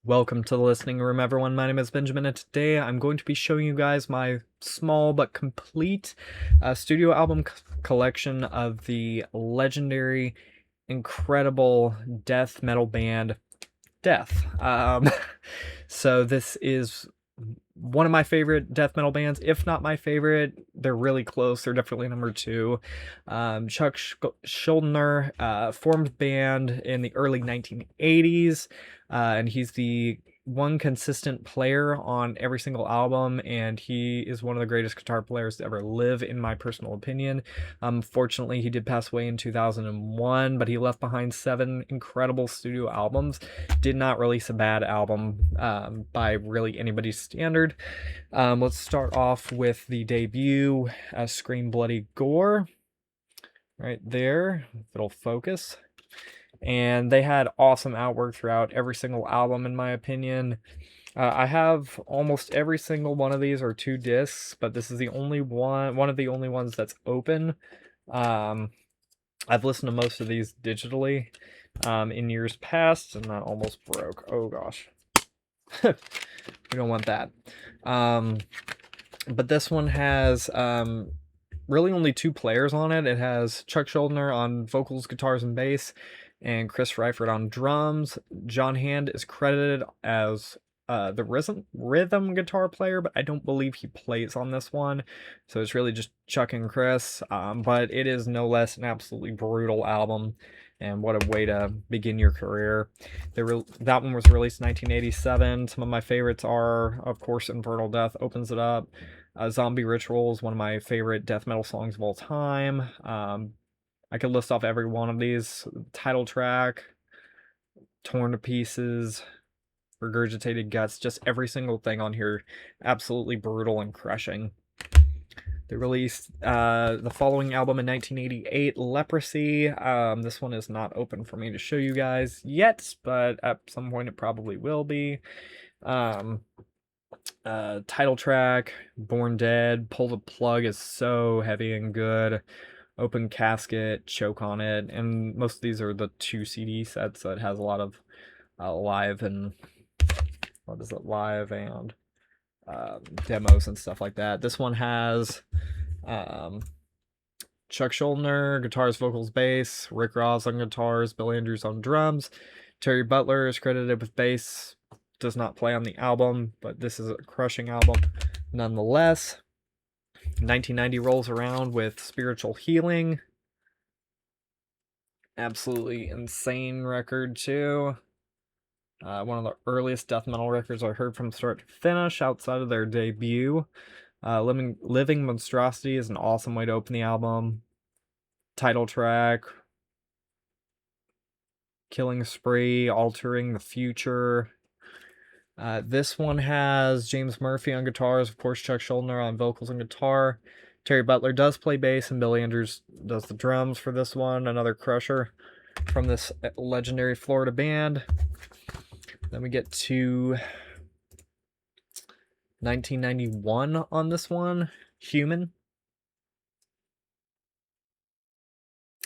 Welcome to the listening room, everyone. My name is Benjamin, and today I'm going to be showing you guys my small but complete studio album collection of the legendary, incredible death metal band Death. So this is one of my favorite death metal bands, if not my favorite. They're really close. They're definitely number two. Chuck Schuldiner formed band in the early 1980s, and he's the one consistent player on every single album, and he is one of the greatest guitar players to ever live, in my personal opinion. Fortunately, he did pass away in 2001, but he left behind 7 incredible studio albums. Did not release a bad album by really anybody's standard. Let's start off with the debut, Scream Bloody Gore, right there, if it'll focus. And they had awesome artwork throughout every single album, in my opinion. I have almost every single one of these, or 2 discs, but this is the only one of the only ones that's open. I've listened to most of these digitally in years past, and that almost broke. Oh gosh. We don't want that. But this one has really only 2 players on it. It has Chuck Schuldiner on vocals, guitars, and bass, and Chris Reifert on drums. John Hand is credited as the rhythm guitar player, but I don't believe he plays on this one. So it's really just Chuck and Chris. But it is no less an absolutely brutal album, and what a way to begin your career. That one was released in 1987. Some of my favorites are, of course, Infernal Death opens it up. Zombie Ritual is one of my favorite death metal songs of all time. I could list off every one of these. Title track, Torn to Pieces, Regurgitated Guts, just every single thing on here absolutely brutal and crushing. They released the following album in 1988, Leprosy. This one is not open for me to show you guys yet, but at some point it probably will be. Title track, Born Dead, Pull the Plug is so heavy and good. Open Casket, Choke on It, and most of these are the 2 CD sets, so it has a lot of live and demos and stuff like that. This one has Chuck Schuldiner, guitars, vocals, bass, Rick Ross on guitars, Bill Andrews on drums. Terry Butler is credited with bass, does not play on the album, but this is a crushing album nonetheless. 1990 rolls around with Spiritual Healing. Absolutely insane record too. One of the earliest death metal records I heard from start to finish outside of their debut. Living Monstrosity is an awesome way to open the album. Title track, Killing Spree, Altering the Future. This one has James Murphy on guitars, of course Chuck Schuldiner on vocals and guitar. Terry Butler does play bass, and Bill Andrews does the drums for this one. Another crusher from this legendary Florida band. Then we get to 1991 on this one, Human.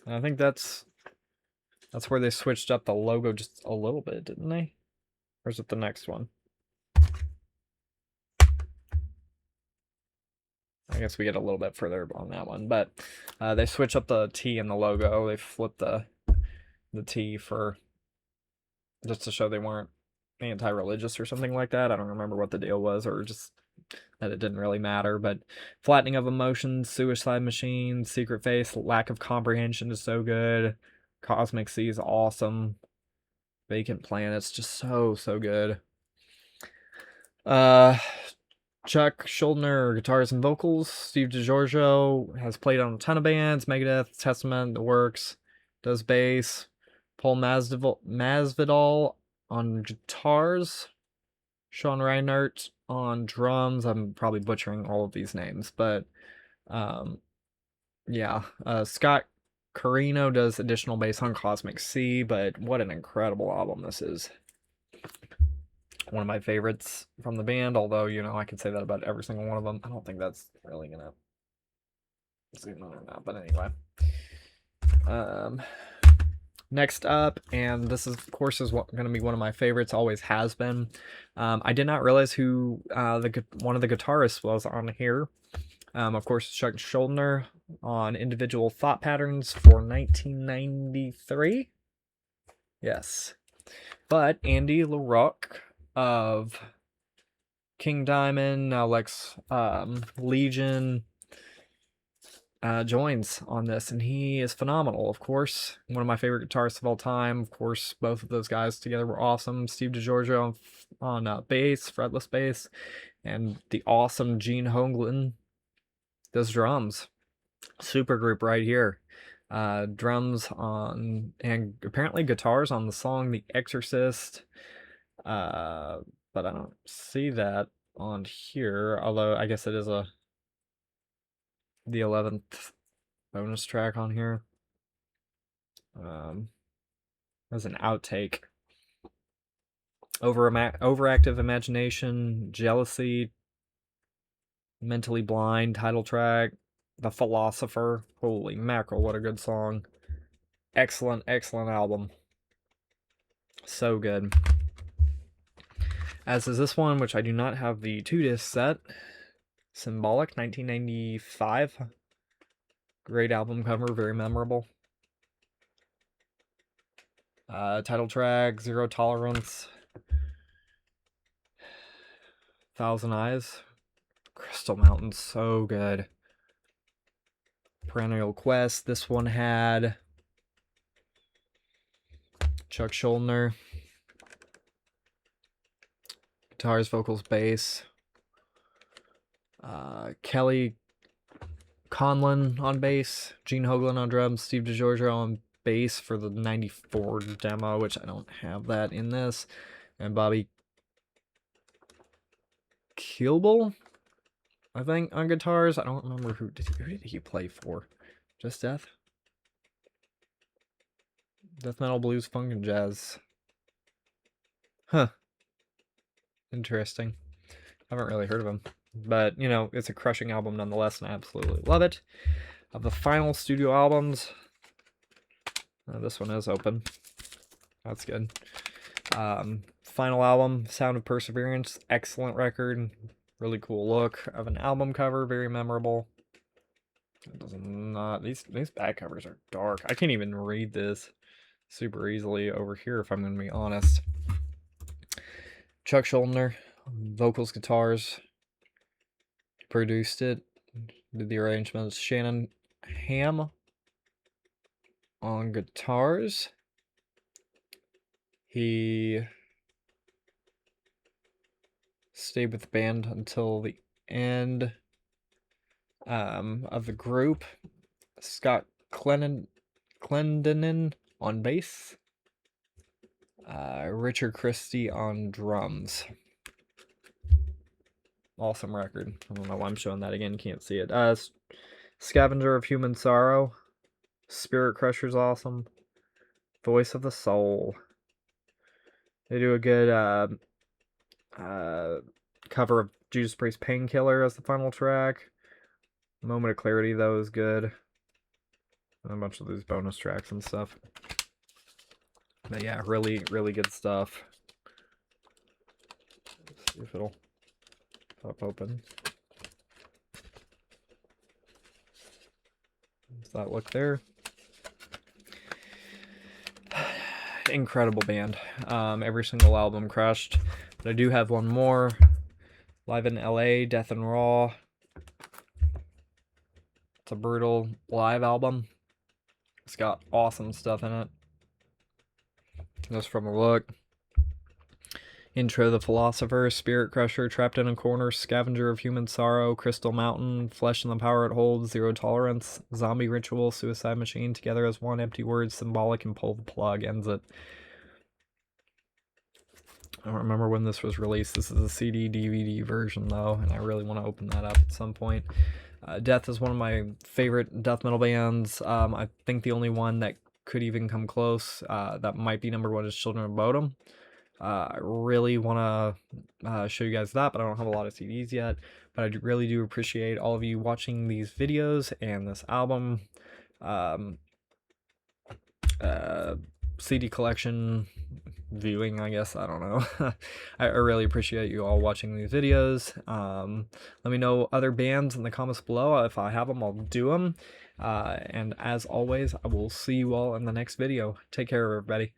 And I think that's where they switched up the logo just a little bit, didn't they? Or is it the next one? I guess we get a little bit further on that one, but they switch up the T in the logo. They flip the T for just to show they weren't anti-religious or something like that. I don't remember what the deal was, or just that it didn't really matter. But Flattening of Emotions, Suicide Machine, Secret Face, Lack of Comprehension is so good. Cosmic Sea is awesome. Vacant Planets, just so good. Chuck Schuldiner, guitars and vocals. Steve DiGiorgio has played on a ton of bands. Megadeth, Testament, The Works. Does bass. Paul Masvidal on guitars. Sean Reinert on drums. I'm probably butchering all of these names, but yeah. Scott Carino does additional bass on Cosmic Sea, but what an incredible album this is. One of my favorites from the band, although, you know, I could say that about every single one of them. I don't think that's really gonna zoom in or not, but anyway. Next up, and this is of course is going to be one of my favorites, always has been. I did not realize who one of the guitarists was on here. Of course, Chuck Schuldiner on Individual Thought Patterns for 1993. Yes. But Andy LaRocque of King Diamond, now Lex Legion, joins on this, and he is phenomenal. Of course, one of my favorite guitarists of all time. Of course, both of those guys together were awesome. Steve DiGiorgio on bass, fretless bass, and the awesome Gene Hoglan does drums. Super group right here. Drums on, and apparently guitars on the song The Exorcist, but I don't see that on here, although I guess it is the 11th bonus track on here. As an outtake. Overactive Imagination, Jealousy, Mentally Blind, title track, The Philosopher. Holy mackerel, what a good song. Excellent, excellent album. So good. As is this one, which I do not have the 2-disc set. Symbolic, 1995. Great album cover, very memorable. Title track, Zero Tolerance. Thousand Eyes. Crystal Mountain, so good. Perennial Quest. This one had Chuck Schuldiner. Guitars, vocals, bass. Kelly Conlon on bass. Gene Hoglan on drums. Steve DiGiorgio on bass for the 94 demo, which I don't have that in this. And Bobby Kilbel, I think, on guitars. I don't remember who did he play for. Just Death? Death metal, blues, funk, and jazz. Huh. Interesting. Haven't really heard of him. But, you know, it's a crushing album nonetheless, and I absolutely love it. Of the final studio albums, this one is open. That's good. Final album, Sound of Perseverance. Excellent record. Really cool look of an album cover. Very memorable. It does not... These back covers are dark. I can't even read this super easily over here, if I'm going to be honest. Chuck Schuldiner, vocals, guitars. Produced it. Did the arrangements. Shannon Hamm on guitars. He stayed with the band until the end of the group. Scott Clendenin on bass. Richard Christie on drums. Awesome record. I don't know why I'm showing that again. Can't see it. Scavenger of Human Sorrow. Spirit Crusher's awesome. Voice of the Soul. They do a good cover of Judas Priest Painkiller as the final track. Moment of Clarity, though, is good. And a bunch of these bonus tracks and stuff. But yeah, really, really good stuff. Let's see if it'll pop open. Does that look there? Incredible band. Every single album crushed. But I do have one more. Live in LA, Death and Raw. It's a brutal live album. It's got awesome stuff in it. Just from a look. Intro, The Philosopher, Spirit Crusher, Trapped in a Corner, Scavenger of Human Sorrow, Crystal Mountain, Flesh and the Power It Holds, Zero Tolerance, Zombie Ritual, Suicide Machine, Together as One, Empty Words, Symbolic, and Pull the Plug ends it. I don't remember when this was released. This is a CD DVD version though, and I really want to open that up at some point. Death is one of my favorite death metal bands. I think the only one that could even come close, that might be number one, is Children of Bodom. I really want to show you guys that, but I don't have a lot of CDs yet. But I really do appreciate all of you watching these videos and this album. CD collection viewing, I guess. I don't know. I really appreciate you all watching these videos. Let me know other bands in the comments below. If I have them, I'll do them. And as always, I will see you all in the next video. Take care, everybody.